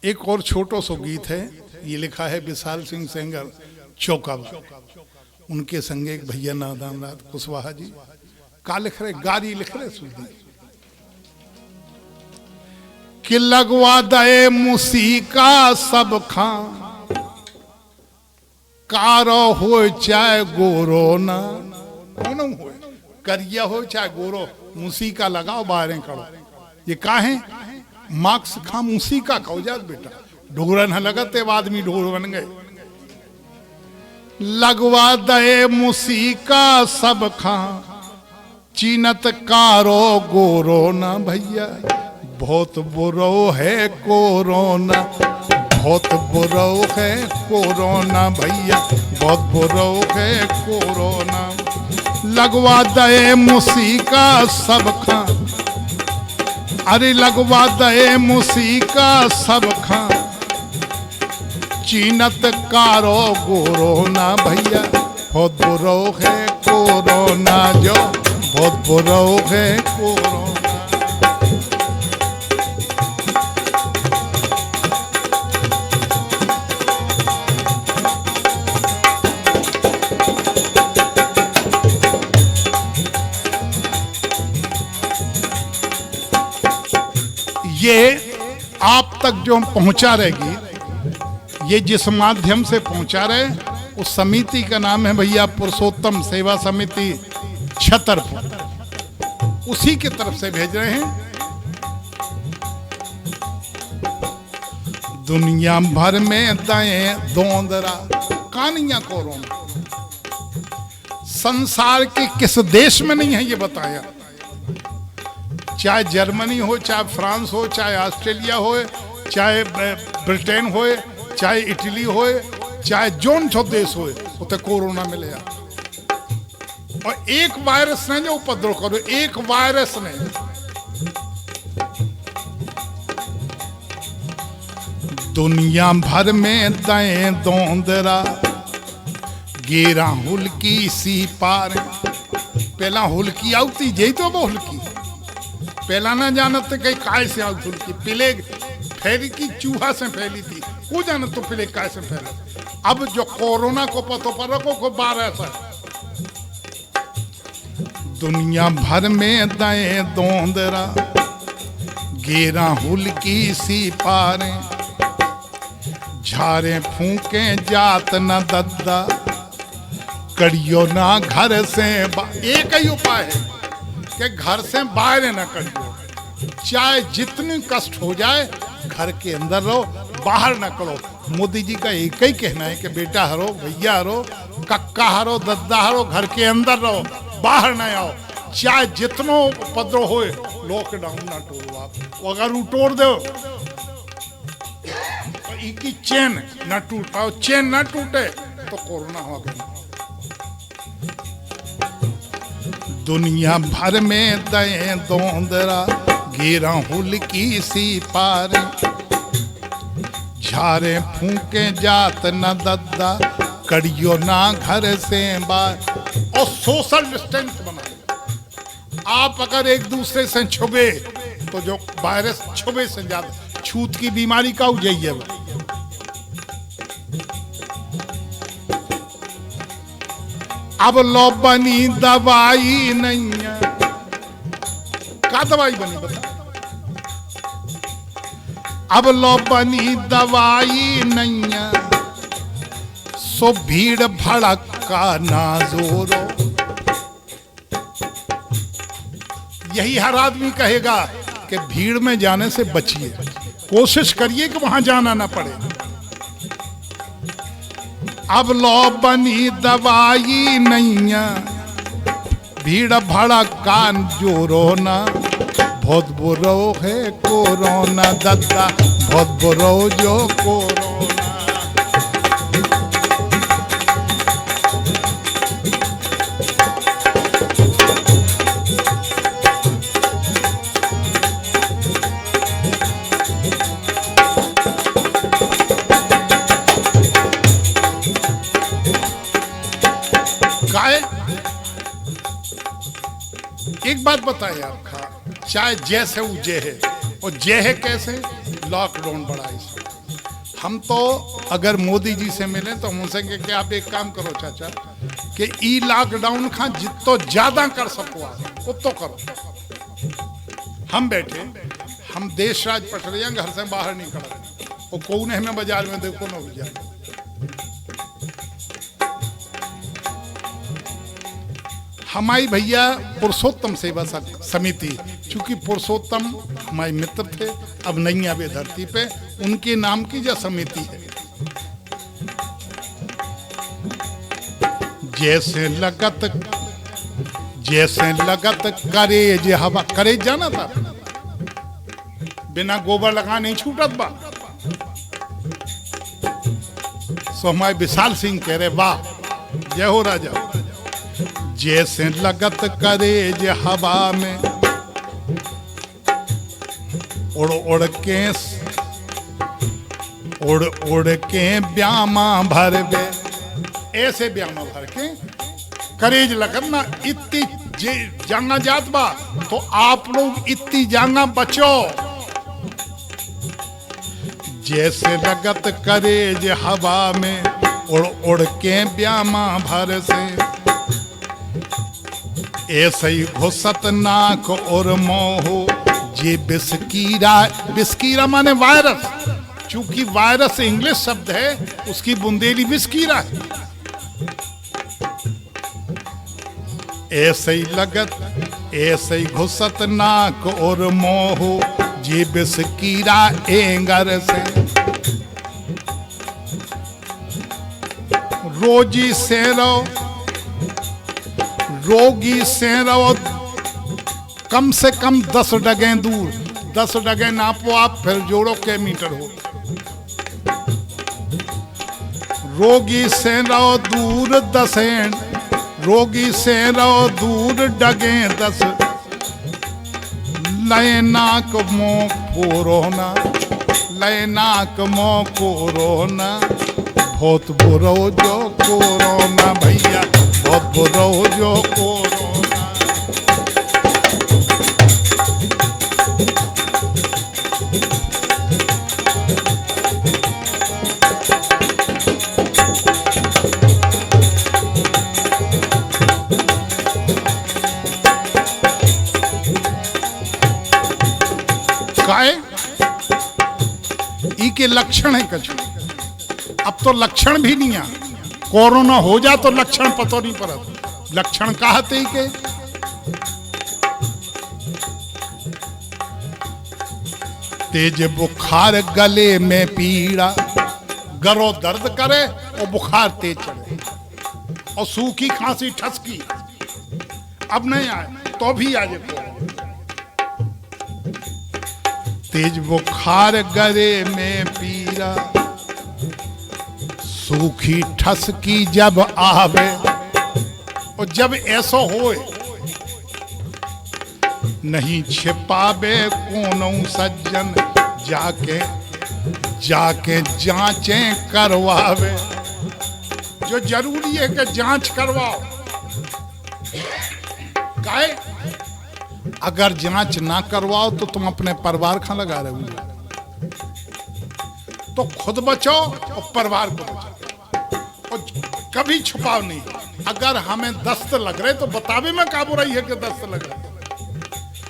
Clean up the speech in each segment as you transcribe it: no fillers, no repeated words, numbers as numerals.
एक और छोटो सो गीत है, ये लिखा है विशाल सिंह सेंगर चौकावा, उनके संगे एक भैया नादान रात कुशवाहा जी का लिख रहे, गारी लिख रहे सुधी कि लगवा दे मुसीका सब खां कारो हो चाहे गोरो ना हो, करिया हो चाहे गोरो, मुसीका लगाओ बाहर करो। ये काहे मार्क्स खा मुसीका कौजात बेटा, ढोरन लगते आदमी ढोर बन गए। लगवा दे मुसीका सब खा चीनत कारो गोरो ना भैया, बहुत बुरो है कोरोना, बहुत बुरो है कोरोना भैया, बहुत बुरो है कोरोना। लगवा दे मुसीका सब खा, अरे लगवा दे मुसीका सब खा चीनत कारो गोरोना भैया, बहुत बुरो है कोरोना, जो बहुत बुरो है कोरोना। ये आप तक जो पहुंचा रहेगी, ये जिस माध्यम से पहुंचा रहे उस समिति का नाम है भैया पुरुषोत्तम सेवा समिति छतरपुर, उसी की तरफ से भेज रहे हैं। दुनिया भर में दाएं दोंदरा कानिया कोरोना, संसार के किस देश में नहीं है ये बताया, चाहे जर्मनी हो, चाहे फ्रांस हो, चाहे ऑस्ट्रेलिया हो, चाहे ब्रिटेन हो, चाहे इटली हो, चाहे जोन छो देश हो, उते कोरोना मिले। और एक वायरस ने जो उपद्रव करो, एक वायरस ने दुनिया भर में दाएं दोंदरा गेरा हुलकी सी पार, पहला हुलकी आउती जई तो वो हुलकी पहला ना जानते कहीं काय से आउत हुलकी, प्लेग फैली थी चूहा से फैली थी, वो जानत तो प्लेग काय से फैला। अब जो कोरोना को पतो पर रखो को 12 साल दुनिया भर में दाएं दोंदरा गेरा हुलकी सी पारे, झारे फूके जात न दद्दा करियो ना घर से। एक ही उपाय है कि घर से बाहर न करियो, चाहे जितनी कष्ट हो जाए घर के अंदर रहो, बाहर न करो। मोदी जी का एक ही कहना है कि बेटा हरो, भैया हरो, कक्का हरो, दद्दा हरो, घर के अंदर रहो, बाहर न आओ। चाहे जितनो उपद्रव हो, लॉकडाउन ना तोड़ो आप, अगर वो तोड़ दो तो इनकी चेन न टूट पाओ, चेन न टूटे तो कोरोना हो गया। दुनिया भर में दाएं दोंदरा घेरा हुलकी सी पारे, झारे फूके जात न दद्दा करियो ना घर से बाहर। और सोशल डिस्टेंस बनाए, आप अगर एक दूसरे से छुबे तो जो वायरस छुबे से ज्यादा, छूत की बीमारी का हो जाइए। अब लो बनी दवाई नहीं है, क्या दवाई बनी बता। अब लो बनी दवाई नहीं है, सो भीड़ भड़का ना जोरो। यही हर आदमी कहेगा कि भीड़ में जाने से बचिए, कोशिश करिए कि वहां जाना ना पड़े। अब लो बनी दवाई नैया, भीड़ भड़का जोरो ना, बहुत बुरो है कोरोना दद्दा, बहुत बुरो जो कोरोना। एक बात बताए आपका, चाहे जैसे वो जय है, और जय है कैसे, लॉकडाउन बढ़ा इसमें। हम तो अगर मोदी जी से मिले तो हम उनसे कहें कि आप एक काम करो चाचा कि ई लॉकडाउन का जितो ज्यादा कर सको आप उतो करो। हम बैठे, हम देश राज पट रहे हैं, घर से बाहर नहीं खड़ा और कौन है में बाजार में देखो ना हो जाए। हमारी भैया पुरुषोत्तम सेवा समिति, चूंकि पुरुषोत्तम हमारे मित्र थे, अब नहीं आवे धरती पे, उनके नाम की जो समिति है। जैसे लगत करेज हवा, करेज जाना था, बिना गोबर लगा नहीं छूटत बा। सो हमारे विशाल सिंह कह रहे वाह जय हो राजा। जैसे लगत करेज हवा में उड़ उड़ के ब्यामा भरबे, ऐसे ब्यामा भर के करेज लगत ना। इतनी जांगा जात बा तो आप लोग इतनी जांगा बचो। जैसे लगत करेज हवा में उड़ उड़ के ब्यामा भर से, ऐसे ही घुसत नाक और मोहो ये बिस्कीरा। बिस्कीरा माने वायरस, चूंकि वायरस इंग्लिश शब्द है, उसकी बुंदेली बिस्कीरा है। ऐसे ही लगत, ऐसे ही घुसत नाक और मोहो ये बिस्कीरा एंगर से। रोजी से रहो, रोगी से रहो कम से कम 10 डगे दूर। 10 डगे नापो आप, फिर जोड़ो के मीटर हो। रोगी से रहो दूर 10, रोगी से रहो दूर डगे 10। लय नाक मोह कोरोना, लय नाक मोह कोरोना, बहुत बुरो जो कोरोना भैया, बहुत बुरो जो कोरोना। काहे ई के लक्षण है कछु, अब तो लक्षण भी नहीं है। कोरोना हो जा तो लक्षण पतो नहीं पड़त। लक्षण कहते ही के तेज बुखार, गले में पीड़ा, गरो दर्द करे और बुखार तेज चढ़े और सूखी खांसी ठसकी। अब नहीं आए तो भी आ जाए। तेज बुखार, गले में पीड़ा, सूखी ठसकी जब आवे। और जब ऐसा होए नहीं छिपावे कोनो सज्जन, जाके जाके जांचें करवावे। जो जरूरी है कि जांच करवाओ। काहे अगर जांच ना करवाओ तो तुम अपने परिवार कहाँ लगा रहे हो। तो खुद बचो और परिवार को बचाओ और कभी छुपाव नहीं। अगर हमें दस्त लग रहे तो बतावे में काबू रही है कि दस्त लग रहा है,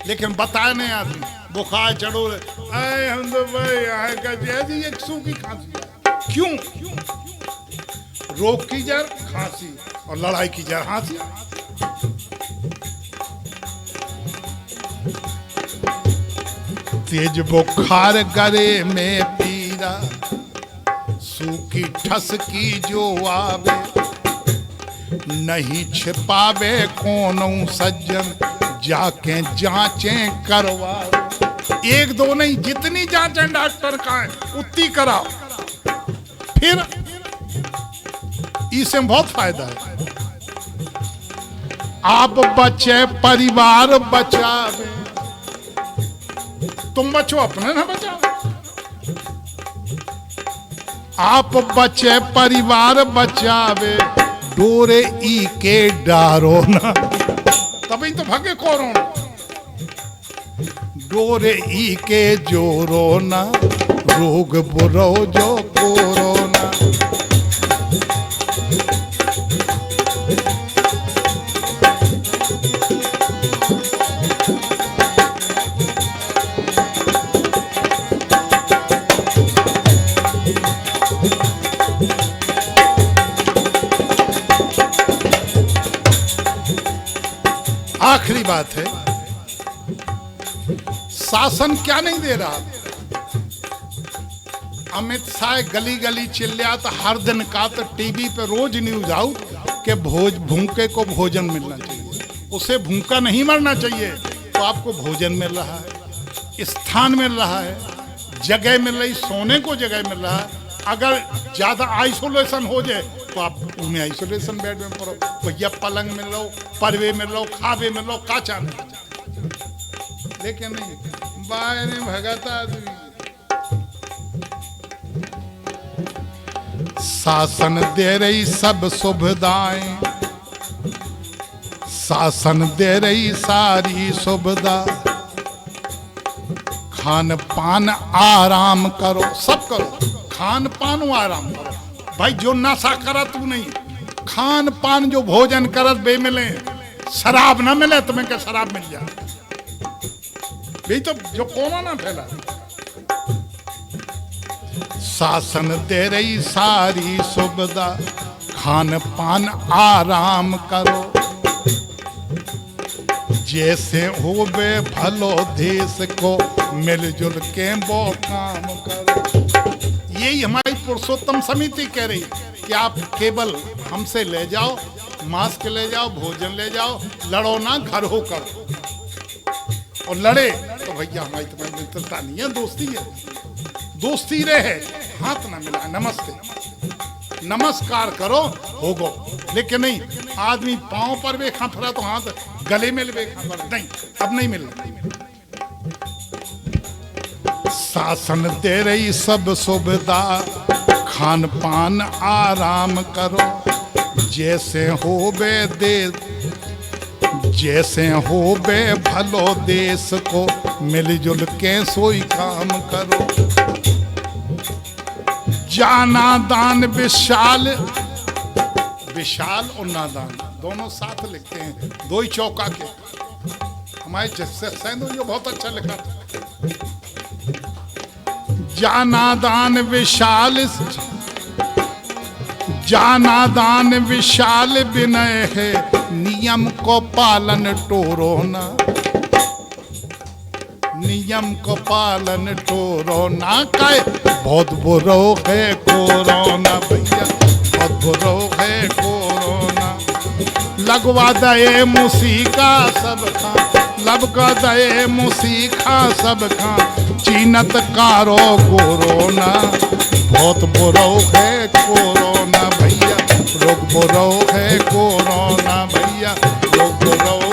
लेकिन बताए नहीं आदमी। बुखार चढ़ो हम तो भाई एक सूखी खांसी। क्यों? रोग की जड़ खांसी और लड़ाई की जड़ खांसी। तेज बुखार, गले में पीड़ा, सूखी ठसकी जो आवे। नहीं छिपावे कोनो सज्जन, जाके जांचें करवाओ। एक दो नहीं, जितनी जांचें डॉक्टर का है उतनी कराओ। फिर इससे बहुत फायदा है। आप बचे, परिवार बचावे। तुम बचो, अपने ना बचाओ। आप बचे, परिवार बचावे, डोरे ई के डारो ना। तभी तो भागे कोरोना। डोरे ई के जोरो ना, रोग बुरो जो कोरोना। आखिरी बात है, शासन क्या नहीं दे रहा। अमित शाह गली गली चिल्ला तो हर दिन का तो टीवी पे रोज न्यूज आउट कि भूखे को भोजन मिलना चाहिए। उसे भूखा नहीं मरना चाहिए, तो आपको भोजन मिल रहा है, स्थान मिल रहा है, जगह मिल रही, सोने को जगह मिल रहा है। अगर ज्यादा आइसोलेशन हो जाए तो आप उन्हें आइसोलेशन बेड में पड़ो, भैया पलंग मिल लो, परवे मिल लो, खावे मिल लो, का चाहने। लेकिन नहीं, बाहर भगत आदमी। शासन दे रही सब सुविधाएं, शासन दे रही सारी सुविधा, खान पान आराम करो, सब करो, खान पान आराम करो। भाई जो नशा करा तू नहीं, खान पान जो भोजन करत बे मिले, शराब ना मिले तुम्हें, क्या शराब मिल जाए भाई, तो जो कोरोना फैला। शासन दे रही सारी सुविधा, खान पान आराम करो, जैसे हो बे भलो देश को मिलजुल के वो काम करो। यही हमारी पुरुषोत्तम समिति कह रही कि आप केवल हमसे ले जाओ, मास्क ले जाओ, भोजन ले जाओ, लड़ो ना, घर हो कर। और लड़े तो भैया हमारी तुम्हारी मित्रता नहीं है, दोस्ती है, दोस्ती रहे, हाथ ना मिला, नमस्ते नमस्कार करो, होगो। लेकिन नहीं, आदमी पांव पर भी खा फिरा तो हाथ गले में ले खा फिरा, नहीं, अब नहीं मिलना। शासन दे रही सब सुविधा, खान पान आराम करो, जैसे हो बे देश, जैसे हो बे भलो देश को मिलजुल के सोई काम करो। जाना दान विशाल, विशाल और नादान दोनों साथ लिखते हैं, दो ही चौका के। हमारे जस्से सैंदो जो बहुत अच्छा लिखा था। जाना दान विशाल, जाना दान विशाल विनय है, नियम को पालन टोरो ना, नियम को पालन टोरो ना। काय बहुत बुरो है कोरोना भैया, बहुत बुरो है कोरोना। लगवा दे मुसीका सब खा, लगवा दे मुसीका सब खा, चीनत कारो कोरोना। बहुत बुरो है कोरोना भैया, रोग बुरो है कोरोना भैया, रोग बुरो